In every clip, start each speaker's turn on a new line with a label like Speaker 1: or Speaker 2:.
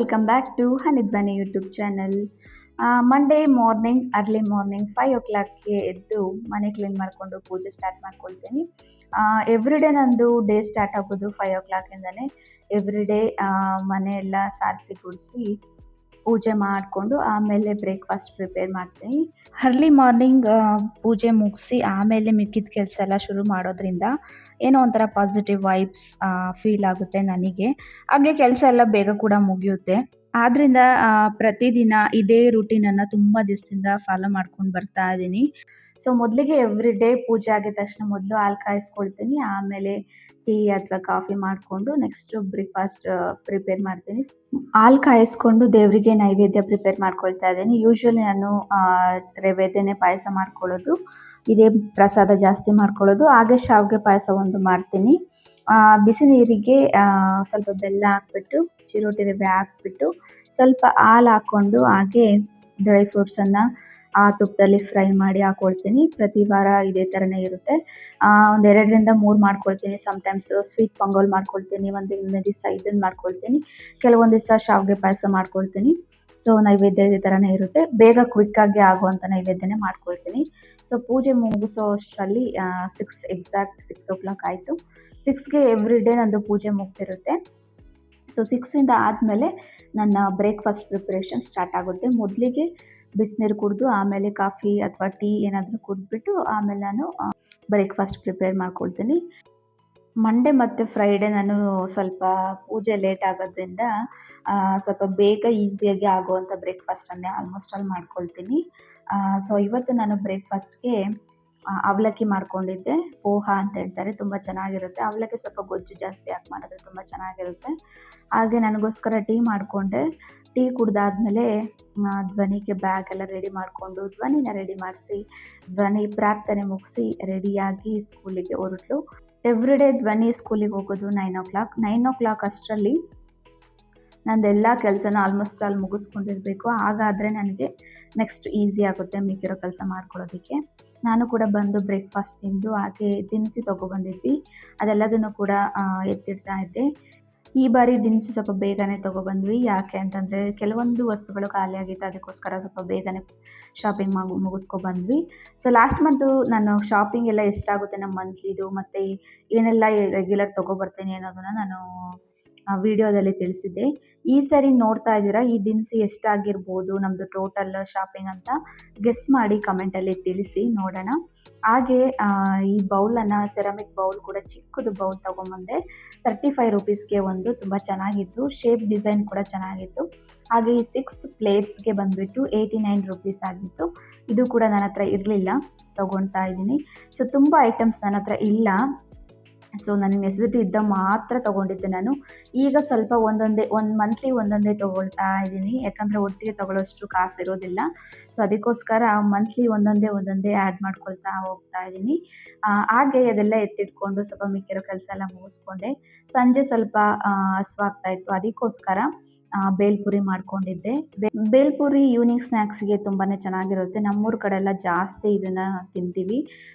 Speaker 1: Welcome back to Hanidhwani YouTube channel. Monday morning early morning 5 o'clockಗೆ ಎದ್ದು ಮನೆ ಕ್ಲೀನ್ ಮಾಡಿಕೊಂಡು ಪೂಜೆ ಸ್ಟಾರ್ಟ್ ಮಾಡ್ಕೊಳ್ತೀನಿ. ಎವ್ರಿಡೇ ನಂದು ಡೇ ಸ್ಟಾರ್ಟ್ ಆಗೋದು 5 o'clock ಎವ್ರಿಡೇ ಮನೆ ಎಲ್ಲ ಸಾರಿಸಿ ಗುಡಿಸಿ ಪೂಜೆ ಮಾಡಿಕೊಂಡು ಆಮೇಲೆ ಬ್ರೇಕ್ಫಾಸ್ಟ್ ಪ್ರಿಪೇರ್ ಮಾಡ್ತೀನಿ. ಅರ್ಲಿ ಮಾರ್ನಿಂಗ್ ಪೂಜೆ ಮುಗಿಸಿ ಆಮೇಲೆ ಮಿಕ್ಕಿದ ಕೆಲಸ ಎಲ್ಲ ಶುರು ಮಾಡೋದ್ರಿಂದ ಏನೋ ಒಂಥರ ಪಾಸಿಟಿವ್ ವೈಬ್ಸ್ ಫೀಲ್ ಆಗುತ್ತೆ ನನಗೆ. ಹಾಗೆ ಕೆಲಸ ಎಲ್ಲ ಬೇಗ ಕೂಡ ಮುಗಿಯುತ್ತೆ. ಆದ್ದರಿಂದ ಪ್ರತಿದಿನ ಇದೇ ರೂಟೀನನ್ನು ತುಂಬ ದಿವಸದಿಂದ ಫಾಲೋ ಮಾಡ್ಕೊಂಡು ಬರ್ತಾ ಇದ್ದೀನಿ. ಸೊ ಮೊದಲಿಗೆ ಎವ್ರಿಡೇ ಪೂಜೆ ಆಗಿದ ತಕ್ಷಣ ಮೊದಲು ಹಾಲು ಕಾಯಿಸ್ಕೊಳ್ತೀನಿ. ಆಮೇಲೆ ಟೀ ಅಥವಾ ಕಾಫಿ ಮಾಡಿಕೊಂಡು ನೆಕ್ಸ್ಟು ಬ್ರೇಕ್ಫಾಸ್ಟ್ ಪ್ರಿಪೇರ್ ಮಾಡ್ತೀನಿ. ಹಾಲು ಕಾಯಿಸ್ಕೊಂಡು ದೇವರಿಗೆ ನೈವೇದ್ಯ ಪ್ರಿಪೇರ್ ಮಾಡ್ಕೊಳ್ತಾ ಇದ್ದೀನಿ. ಯೂಶ್ವಲಿ ನಾನು ರವೆದೇನೆ ಪಾಯಸ ಮಾಡ್ಕೊಳ್ಳೋದು, ಇದೇ ಪ್ರಸಾದ ಜಾಸ್ತಿ ಮಾಡ್ಕೊಳ್ಳೋದು. ಹಾಗೆ ಶಾವಿಗೆ ಪಾಯಸ ಒಂದು ಮಾಡ್ತೀನಿ. ಬಿಸಿ ನೀರಿಗೆ ಸ್ವಲ್ಪ ಬೆಲ್ಲ ಹಾಕ್ಬಿಟ್ಟು ಚಿರೋಟಿ ರವೆ ಹಾಕ್ಬಿಟ್ಟು ಸ್ವಲ್ಪ ಹಾಲು ಹಾಕ್ಕೊಂಡು ಹಾಗೆ ಡ್ರೈ ಫ್ರೂಟ್ಸನ್ನು ತುಪ್ಪದಲ್ಲಿ ಫ್ರೈ ಮಾಡಿ ಹಾಕ್ಕೊಳ್ತೀನಿ. ಪ್ರತಿ ವಾರ ಇದೇ ಥರನೇ ಇರುತ್ತೆ. ಒಂದು 2ರಿಂದ 3 ಮಾಡ್ಕೊಳ್ತೀನಿ. ಸಮ್ಟೈಮ್ಸ್ ಸ್ವೀಟ್ ಪೊಂಗಲ್ ಮಾಡ್ಕೊಳ್ತೀನಿ, ಒಂದೊಂದು ದಿವಸ ಇದನ್ನು ಮಾಡ್ಕೊಳ್ತೀನಿ, ಕೆಲವೊಂದು ದಿವಸ ಶಾವಿಗೆ ಪಾಯಸ ಮಾಡ್ಕೊಳ್ತೀನಿ. ಸೊ ನೈವೇದ್ಯ ಇದೇ ಥರನೇ ಇರುತ್ತೆ. ಬೇಗ ಕ್ವಿಕ್ಕಾಗಿ ಆಗುವಂಥ ನೈವೇದ್ಯನೇ ಮಾಡ್ಕೊಳ್ತೀನಿ. ಸೊ ಪೂಜೆ ಮುಗಿಸೋ ಅಷ್ಟರಲ್ಲಿ ಎಕ್ಸಾಕ್ಟ್ 6 o'clock ಆಯಿತು. 6ಗೆ ಎವ್ರಿಡೇ ನಂದು ಪೂಜೆ ಮುಗ್ದಿರುತ್ತೆ. ಸೊ 6ಇಂದ ಆದಮೇಲೆ ನನ್ನ ಬ್ರೇಕ್ಫಾಸ್ಟ್ ಪ್ರಿಪ್ರೇಷನ್ ಸ್ಟಾರ್ಟ್ ಆಗುತ್ತೆ. ಮೊದಲಿಗೆ ಬಿಸಿನೀರು ಕುಡಿದು ಆಮೇಲೆ ಕಾಫಿ ಅಥವಾ ಟೀ ಏನಾದರೂ ಕುಡಿದ್ಬಿಟ್ಟು ಆಮೇಲೆ ನಾನು ಬ್ರೇಕ್ಫಾಸ್ಟ್ ಪ್ರಿಪೇರ್ ಮಾಡ್ಕೊಳ್ತೀನಿ. ಮಂಡೇ ಮತ್ತು ಫ್ರೈಡೇ ನಾನು ಸ್ವಲ್ಪ ಪೂಜೆ ಲೇಟ್ ಆಗೋದ್ರಿಂದ ಸ್ವಲ್ಪ ಬೇಗ ಈಸಿಯಾಗಿ ಆಗುವಂಥ ಬ್ರೇಕ್ಫಾಸ್ಟನ್ನೇ ಆಲ್ಮೋಸ್ಟ್ ಆಲ್ ಮಾಡ್ಕೊಳ್ತೀನಿ. ಸೊ ಇವತ್ತು ನಾನು ಬ್ರೇಕ್ಫಾಸ್ಟ್ಗೆ ಅವಲಕ್ಕಿ ಮಾಡ್ಕೊಂಡಿದ್ದೆ. ಪೋಹ ಅಂತ ಹೇಳ್ತಾರೆ, ತುಂಬ ಚೆನ್ನಾಗಿರುತ್ತೆ. ಅವಲಕ್ಕಿ ಸ್ವಲ್ಪ ಗೊಜ್ಜು ಜಾಸ್ತಿ ಹಾಕಿ ಮಾಡಿದ್ರೆ ತುಂಬ ಚೆನ್ನಾಗಿರುತ್ತೆ. ಹಾಗೆ ನನಗೋಸ್ಕರ ಟೀ ಮಾಡಿಕೊಂಡೆ. ಟೀ ಕುಡ್ದಾದ್ಮೇಲೆ ಧ್ವನಿಗೆ ಬ್ಯಾಗ್ ಎಲ್ಲ ರೆಡಿ ಮಾಡಿಕೊಂಡು ಧ್ವನಿನ ರೆಡಿ ಮಾಡಿಸಿ ಧ್ವನಿ ಪ್ರಾರ್ಥನೆ ಮುಗಿಸಿ ರೆಡಿಯಾಗಿ ಸ್ಕೂಲಿಗೆ ಹೊರಟಳು. ಎವ್ರಿಡೇ ಧ್ವನಿ ಸ್ಕೂಲಿಗೆ ಹೋಗೋದು 9 o'clock ಅಷ್ಟರಲ್ಲಿ ನಂದೆಲ್ಲ ಕೆಲಸನ ಆಲ್ಮೋಸ್ಟ್ ಆಲ್ ಮುಗಿಸ್ಕೊಂಡಿರಬೇಕು. ಹಾಗಾದರೆ ನನಗೆ ನೆಕ್ಸ್ಟ್ ಈಸಿ ಆಗುತ್ತೆ ಮಿಕ್ಕಿರೋ ಕೆಲಸ ಮಾಡ್ಕೊಳ್ಳೋದಕ್ಕೆ. ನಾನು ಕೂಡ ಬಂದು ಬ್ರೇಕ್ಫಾಸ್ಟ್ ತಿಂದು ಹಾಗೆ ದಿನಸಿ ತೊಗೊಬಂದಿದ್ವಿ, ಅದೆಲ್ಲದನ್ನು ಕೂಡ ಎತ್ತಿಡ್ತಾ ಇದ್ದೆ. ಈ ಬಾರಿ ದಿನಸಿ ಸ್ವಲ್ಪ ಬೇಗನೆ ತೊಗೊಬಂದ್ವಿ. ಯಾಕೆ ಅಂತಂದರೆ ಕೆಲವೊಂದು ವಸ್ತುಗಳು ಖಾಲಿಯಾಗಿತ್ತು, ಅದಕ್ಕೋಸ್ಕರ ಸ್ವಲ್ಪ ಬೇಗನೆ ಶಾಪಿಂಗ್ ಮುಗಿಸ್ಕೊಬಂದ್ವಿ. ಸೊ ಲಾಸ್ಟ್ ಮಂತು ನಾನು ಶಾಪಿಂಗ್ ಎಲ್ಲ ಎಷ್ಟಾಗುತ್ತೆ ನಮ್ಮ ಮಂತ್ಲಿದು ಮತ್ತು ಏನೆಲ್ಲ ರೆಗ್ಯುಲರ್ ತೊಗೊಬರ್ತೀನಿ ಅನ್ನೋದನ್ನು ನಾನು ವಿಡಿಯೋದಲ್ಲಿ ತಿಳಿಸಿದ್ದೆ. ಈ ಸರಿ ನೋಡ್ತಾ ಇದ್ದೀರಾ ಈ ದಿನಸಿ ಎಷ್ಟಾಗಿರ್ಬೋದು ನಮ್ಮದು ಟೋಟಲ್ ಶಾಪಿಂಗ್ ಅಂತ ಗೆಸ್ ಮಾಡಿ ಕಮೆಂಟಲ್ಲಿ ತಿಳಿಸಿ ನೋಡೋಣ. ಹಾಗೆ ಈ ಬೌಲನ್ನು ಸೆರಾಮಿಕ್ ಬೌಲ್ ಕೂಡ ಚಿಕ್ಕದು ಬೌಲ್ ತೊಗೊಂಬಂದೆ. 35 rupeesಗೆ ಒಂದು, ತುಂಬ ಚೆನ್ನಾಗಿತ್ತು. ಶೇಪ್ ಡಿಸೈನ್ ಕೂಡ ಚೆನ್ನಾಗಿತ್ತು. ಹಾಗೆ ಈ 6 ಪ್ಲೇಟ್ಸ್ಗೆ ಬಂದುಬಿಟ್ಟು 89 rupees ಆಗಿತ್ತು. ಇದು ಕೂಡ ನನ್ನ ಹತ್ರ ಇರಲಿಲ್ಲ, ತೊಗೊಳ್ತಾ ಇದ್ದೀನಿ. ಸೊ ತುಂಬ ಐಟಮ್ಸ್ ನನ್ನ ಹತ್ರ ಇಲ್ಲ. ಸೊ ನನಗೆ ನೆಸೆಸಿಟಿ ಇದ್ದ ಮಾತ್ರ ತೊಗೊಂಡಿದ್ದೆ ನಾನು. ಈಗ ಸ್ವಲ್ಪ ಒಂದು ಮಂತ್ಲಿ ಒಂದೊಂದೇ ತೊಗೊಳ್ತಾ ಇದ್ದೀನಿ, ಯಾಕಂದರೆ ಒಟ್ಟಿಗೆ ತೊಗೊಳ್ಳೋಷ್ಟು ಕಾಸು ಇರೋದಿಲ್ಲ. ಸೊ ಅದಕ್ಕೋಸ್ಕರ ಮಂತ್ಲಿ ಒಂದೊಂದೇ ಆ್ಯಡ್ ಮಾಡ್ಕೊಳ್ತಾ ಹೋಗ್ತಾ ಇದ್ದೀನಿ. ಹಾಗೆ ಅದೆಲ್ಲ ಎತ್ತಿಟ್ಕೊಂಡು ಸ್ವಲ್ಪ ಮಿಕ್ಕಿರೋ ಕೆಲಸ ಎಲ್ಲ ಮುಗಿಸ್ಕೊಂಡೆ. ಸಂಜೆ ಸ್ವಲ್ಪ ಹಸಿವಾಗ್ತಾ ಇತ್ತು, ಅದಕ್ಕೋಸ್ಕರ ಬೇಲ್ಪುರಿ ಮಾಡ್ಕೊಂಡಿದ್ದೆ. ಬೇಲ್ಪುರಿ ಈವ್ನಿಂಗ್ ಸ್ನ್ಯಾಕ್ಸಿಗೆ ತುಂಬಾ ಚೆನ್ನಾಗಿರುತ್ತೆ. ನಮ್ಮೂರ ಕಡೆ ಎಲ್ಲ ಜಾಸ್ತಿ ಇದನ್ನು ತಿಂತೀವಿ.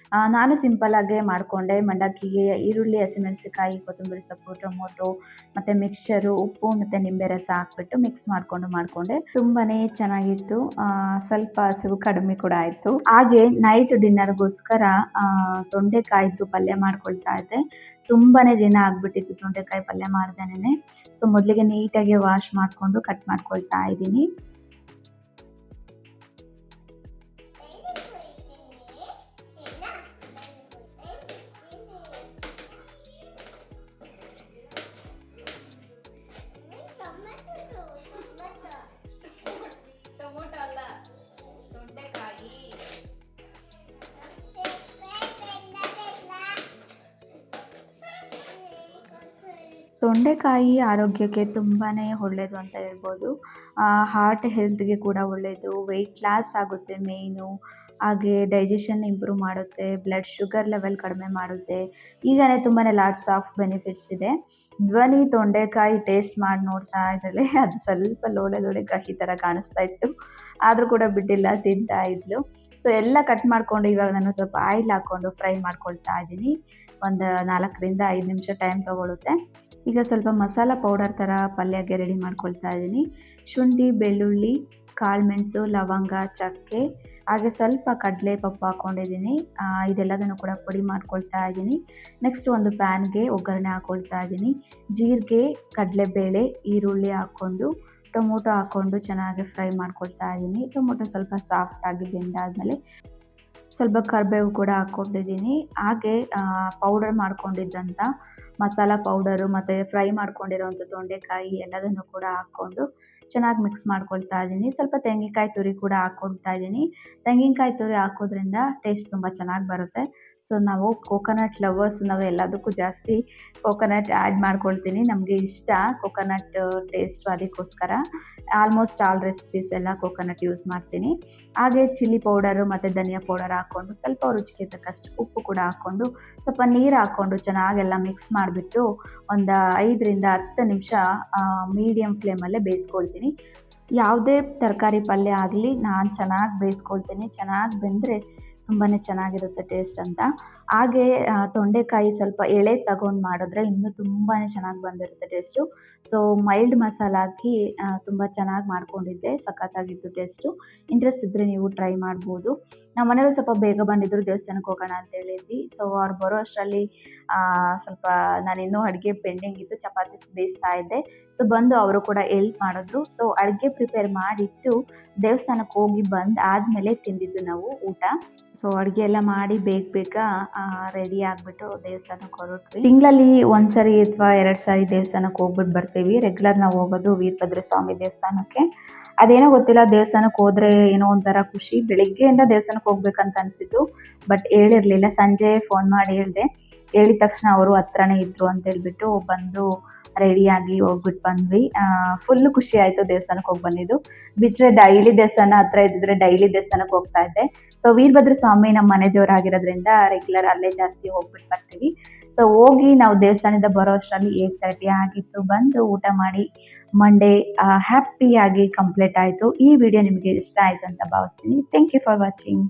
Speaker 1: ನಾನು ಸಿಂಪಲ್ಲಾಗೆ ಮಾಡಿಕೊಂಡೆ. ಮಂಡಕ್ಕಿಗೆ ಈರುಳ್ಳಿ, ಹಸಿಮೆಣಸಿನಕಾಯಿ, ಕೊತ್ತಂಬರಿ ಸೊಪ್ಪು, ಟೊಮೊಟೊ ಮತ್ತು ಮಿಕ್ಸ್ಚರು, ಉಪ್ಪು ಮತ್ತು ನಿಂಬೆ ರಸ ಹಾಕ್ಬಿಟ್ಟು ಮಿಕ್ಸ್ ಮಾಡಿಕೊಂಡೆ. ತುಂಬಾ ಚೆನ್ನಾಗಿತ್ತು. ಸ್ವಲ್ಪ ಹಸಿವು ಕಡಿಮೆ ಕೂಡ ಆಯಿತು. ಹಾಗೆ ನೈಟ್ ಡಿನ್ನರ್ಗೋಸ್ಕರ ತೊಂಡೆಕಾಯಿದ್ದು ಪಲ್ಯ ಮಾಡ್ಕೊಳ್ತಾ ಇದ್ದೆ. ತುಂಬಾ ದಿನ ಆಗಿಬಿಟ್ಟಿತ್ತು ತೊಂಡೆಕಾಯಿ ಪಲ್ಯ ಮಾಡ್ದೇನೆ. ಸೊ ಮೊದಲಿಗೆ ನೀಟಾಗಿ ವಾಶ್ ಮಾಡಿಕೊಂಡು ಕಟ್ ಮಾಡ್ಕೊಳ್ತಾ ಇದ್ದೀನಿ. ತೊಂಡೆಕಾಯಿ ಆರೋಗ್ಯಕ್ಕೆ ತುಂಬಾ ಒಳ್ಳೆಯದು ಅಂತ ಹೇಳ್ಬೋದು. ಹಾರ್ಟ್ ಹೆಲ್ತ್ಗೆ ಕೂಡ ಒಳ್ಳೆಯದು, ವೆಯ್ಟ್ ಲಾಸ್ ಆಗುತ್ತೆ ಮೇಯ್ನು. ಹಾಗೆ ಡೈಜೆಷನ್ ಇಂಪ್ರೂವ್ ಮಾಡುತ್ತೆ, ಬ್ಲಡ್ ಶುಗರ್ ಲೆವೆಲ್ ಕಡಿಮೆ ಮಾಡುತ್ತೆ. ಈಗಲೇ ತುಂಬಾ ಲಾಟ್ಸ್ ಆಫ್ ಬೆನಿಫಿಟ್ಸ್ ಇದೆ. ಧ್ವನಿ ತೊಂಡೆಕಾಯಿ ಟೇಸ್ಟ್ ಮಾಡಿ ನೋಡ್ತಾ ಇದ್ದಾಳೆ. ಅದು ಸ್ವಲ್ಪ ಲೋಳೆ ಕಹಿ ಥರ ಕಾಣಿಸ್ತಾ ಇತ್ತು, ಆದರೂ ಕೂಡ ಬಿಟ್ಟಿಲ್ಲ, ತಿಂತಾ ಇದ್ಲು. ಸೊ ಎಲ್ಲ ಕಟ್ ಮಾಡಿಕೊಂಡು ಇವಾಗ ನಾನು ಸ್ವಲ್ಪ ಆಯಿಲ್ ಹಾಕ್ಕೊಂಡು ಫ್ರೈ ಮಾಡ್ಕೊಳ್ತಾ ಇದ್ದೀನಿ. ಒಂದು 4ರಿಂದ 5 ನಿಮಿಷ ಟೈಮ್ ತೊಗೊಳುತ್ತೆ. ಈಗ ಸ್ವಲ್ಪ ಮಸಾಲ ಪೌಡರ್ ಥರ ಪಲ್ಯಗೆ ರೆಡಿ ಮಾಡ್ಕೊಳ್ತಾ ಇದ್ದೀನಿ. ಶುಂಠಿ, ಬೆಳ್ಳುಳ್ಳಿ, ಕಾಳುಮೆಣಸು, ಲವಂಗ, ಚಕ್ಕೆ, ಹಾಗೆ ಸ್ವಲ್ಪ ಕಡಲೆ ಪಪ್ಪು ಹಾಕ್ಕೊಂಡಿದ್ದೀನಿ. ಇದೆಲ್ಲದನ್ನು ಕೂಡ ಪುಡಿ ಮಾಡ್ಕೊಳ್ತಾ ಇದ್ದೀನಿ. ನೆಕ್ಸ್ಟ್ ಒಂದು ಪ್ಯಾನ್ಗೆ ಒಗ್ಗರಣೆ ಹಾಕ್ಕೊಳ್ತಾ ಇದ್ದೀನಿ. ಜೀರಿಗೆ, ಕಡಲೆಬೇಳೆ, ಈರುಳ್ಳಿ ಹಾಕ್ಕೊಂಡು ಟೊಮೊಟೊ ಹಾಕ್ಕೊಂಡು ಚೆನ್ನಾಗಿ ಫ್ರೈ ಮಾಡ್ಕೊಳ್ತಾ ಇದ್ದೀನಿ. ಟೊಮೊಟೊ ಸ್ವಲ್ಪ ಸಾಫ್ಟಾಗಿ ಬೆಂದಾದಮೇಲೆ ಸ್ವಲ್ಪ ಕರಿಬೇವು ಕೂಡ ಹಾಕ್ಕೊಂಡಿದ್ದೀನಿ. ಹಾಗೆ ಪೌಡರ್ ಮಾಡ್ಕೊಂಡಿದ್ದಂಥ ಮಸಾಲ ಪೌಡರು ಮತ್ತು ಫ್ರೈ ಮಾಡ್ಕೊಂಡಿರೋಂಥ ತೊಂಡೆಕಾಯಿ ಎಲ್ಲದನ್ನು ಕೂಡ ಹಾಕ್ಕೊಂಡು ಚೆನ್ನಾಗಿ ಮಿಕ್ಸ್ ಮಾಡ್ಕೊಳ್ತಾ ಇದ್ದೀನಿ. ಸ್ವಲ್ಪ ತೆಂಗಿನಕಾಯಿ ತುರಿ ಕೂಡ ಹಾಕ್ಕೊಳ್ತಾ ಇದ್ದೀನಿ. ತೆಂಗಿನಕಾಯಿ ತುರಿ ಹಾಕೋದ್ರಿಂದ ಟೇಸ್ಟ್ ತುಂಬ ಚೆನ್ನಾಗಿ ಬರುತ್ತೆ. ಸೊ ನಾವು ಕೋಕೋನಟ್ ಲವರ್ಸ್, ನಾವು ಎಲ್ಲದಕ್ಕೂ ಜಾಸ್ತಿ ಕೋಕೋನಟ್ ಆ್ಯಡ್ ಮಾಡ್ಕೊಳ್ತೀನಿ. ನಮಗೆ ಇಷ್ಟ ಕೋಕೋನಟ್ ಟೇಸ್ಟು, ಅದಕ್ಕೋಸ್ಕರ ಆಲ್ಮೋಸ್ಟ್ ಆಲ್ ರೆಸಿಪೀಸ್ ಎಲ್ಲ ಕೋಕೋನಟ್ ಯೂಸ್ ಮಾಡ್ತೀನಿ. ಹಾಗೆ ಚಿಲ್ಲಿ ಪೌಡರು ಮತ್ತು ಧನಿಯಾ ಪೌಡರ್ ಹಾಕ್ಕೊಂಡು ಸ್ವಲ್ಪ ರುಚಿಗೆ ತಕ್ಕಷ್ಟು ಉಪ್ಪು ಕೂಡ ಹಾಕ್ಕೊಂಡು ಸ್ವಲ್ಪ ನೀರು ಹಾಕ್ಕೊಂಡು ಚೆನ್ನಾಗೆಲ್ಲ ಮಿಕ್ಸ್ ಮಾಡಿಬಿಟ್ಟು ಒಂದು 5ರಿಂದ 10 ನಿಮಿಷ ಮೀಡಿಯಮ್ ಫ್ಲೇಮಲ್ಲೇ ಬೇಯಿಸ್ಕೊಳ್ತೀನಿ. ಯಾವುದೇ ತರಕಾರಿ ಪಲ್ಯ ಆಗಲಿ ನಾನು ಚೆನ್ನಾಗಿ ಬೇಯಿಸ್ಕೊಳ್ತೀನಿ. ಚೆನ್ನಾಗಿ ಬೆಂದರೆ ತುಂಬಾ ಚೆನ್ನಾಗಿರುತ್ತೆ ಟೇಸ್ಟ್ ಅಂತ. ಹಾಗೆ ತೊಂಡೆಕಾಯಿ ಸ್ವಲ್ಪ ಎಳೆ ತಗೊಂಡು ಮಾಡಿದ್ರೆ ಇನ್ನೂ ತುಂಬಾ ಚೆನ್ನಾಗಿ ಬಂದಿರುತ್ತೆ ಟೇಸ್ಟು. ಸೊ ಮೈಲ್ಡ್ ಮಸಾಲ ಹಾಕಿ ತುಂಬ ಚೆನ್ನಾಗಿ ಮಾಡ್ಕೊಂಡಿದ್ದೆ, ಸಖತ್ತಾಗಿತ್ತು ಟೇಸ್ಟು. ಇಂಟ್ರೆಸ್ಟ್ ಇದ್ದರೆ ನೀವು ಟ್ರೈ ಮಾಡ್ಬೋದು. ನಮ್ಮ ಮನೆಯವರು ಸ್ವಲ್ಪ ಬೇಗ ಬಂದಿದ್ದರು, ದೇವಸ್ಥಾನಕ್ಕೆ ಹೋಗೋಣ ಅಂತ ಹೇಳಿದ್ವಿ. ಸೊ ಅವ್ರು ಬರೋ ಅಷ್ಟರಲ್ಲಿ ಸ್ವಲ್ಪ ನಾನಿನ್ನೂ ಅಡುಗೆ ಪೆಂಡಿಂಗ್ ಇತ್ತು, ಚಪಾತಿ ಬೇಯಿಸ್ತಾ ಇದ್ದೆ. ಸೊ ಬಂದು ಅವರು ಕೂಡ ಹೆಲ್ಪ್ ಮಾಡಿದ್ರು. ಸೊ ಅಡುಗೆ ಪ್ರಿಪೇರ್ ಮಾಡಿಟ್ಟು ದೇವಸ್ಥಾನಕ್ಕೆ ಹೋಗಿ ಬಂದು ಆದಮೇಲೆ ತಿಂದಿದ್ದು ನಾವು ಊಟ. ಸೊ ಅಡುಗೆ ಎಲ್ಲ ಮಾಡಿ ಬೇಗ ರೆಡಿ ಆಗಿಬಿಟ್ಟು ದೇವಸ್ಥಾನಕ್ಕೆ ಹೊರಟ್ವಿ. ತಿಂಗಳಲ್ಲಿ 1 ಸರಿ ಅಥವಾ 2 ಸಾರಿ ದೇವಸ್ಥಾನಕ್ಕೆ ಹೋಗ್ಬಿಟ್ಟು ಬರ್ತೀವಿ. ರೆಗ್ಯುಲರ್ ನಾವು ಹೋಗೋದು ವೀರಭದ್ರ ಸ್ವಾಮಿ ದೇವಸ್ಥಾನಕ್ಕೆ. ಅದೇನೋ ಗೊತ್ತಿಲ್ಲ, ದೇವಸ್ಥಾನಕ್ಕೆ ಹೋದರೆ ಏನೋ ಒಂಥರ ಖುಷಿ. ಬೆಳಿಗ್ಗೆಯಿಂದ ದೇವಸ್ಥಾನಕ್ಕೆ ಹೋಗ್ಬೇಕಂತ ಅನಿಸಿದ್ದು, ಬಟ್ ಹೇಳಿರಲಿಲ್ಲ. ಸಂಜೆ ಫೋನ್ ಮಾಡಿ ಹೇಳಿದೆ. ಹೇಳಿದ ತಕ್ಷಣ ಅವರು ಹತ್ರನೇ ಇದ್ದರು ಅಂತ ಹೇಳ್ಬಿಟ್ಟು ಬಂದು ರೆಡಿಯಾಗಿ ಹೋಗ್ಬಿಟ್ಟು ಬಂದ್ವಿ. ಫುಲ್ಲು ಖುಷಿ ಆಯಿತು ದೇವಸ್ಥಾನಕ್ಕೆ ಹೋಗಿ ಬಂದಿದ್ದು. ಬಿಟ್ಟರೆ ಡೈಲಿ ದೇವಸ್ಥಾನ ಹತ್ರ ಇದ್ದಿದ್ರೆ ಡೈಲಿ ದೇವಸ್ಥಾನಕ್ಕೆ ಹೋಗ್ತಾ ಇದ್ದೆ. ಸೊ ವೀರಭದ್ರ ಸ್ವಾಮಿ ನಮ್ಮ ಮನೆ ದೇವರಾಗಿರೋದ್ರಿಂದ ರೆಗ್ಯುಲರ್ ಅಲ್ಲೇ ಜಾಸ್ತಿ ಹೋಗ್ಬಿಟ್ಟು ಬರ್ತೀವಿ. ಸೊ ಹೋಗಿ ನಾವು ದೇವಸ್ಥಾನದಿಂದ ಬರೋ ಅಷ್ಟರಲ್ಲಿ 8:30 ಆಗಿತ್ತು. ಬಂದು ಊಟ ಮಾಡಿ ಮಂಡೇ ಹ್ಯಾಪಿಯಾಗಿ ಕಂಪ್ಲೀಟ್ ಆಯಿತು. ಈ ವಿಡಿಯೋ ನಿಮಗೆ ಇಷ್ಟ ಆಯಿತು ಅಂತ ಭಾವಿಸ್ತೀನಿ. Thank you for watching.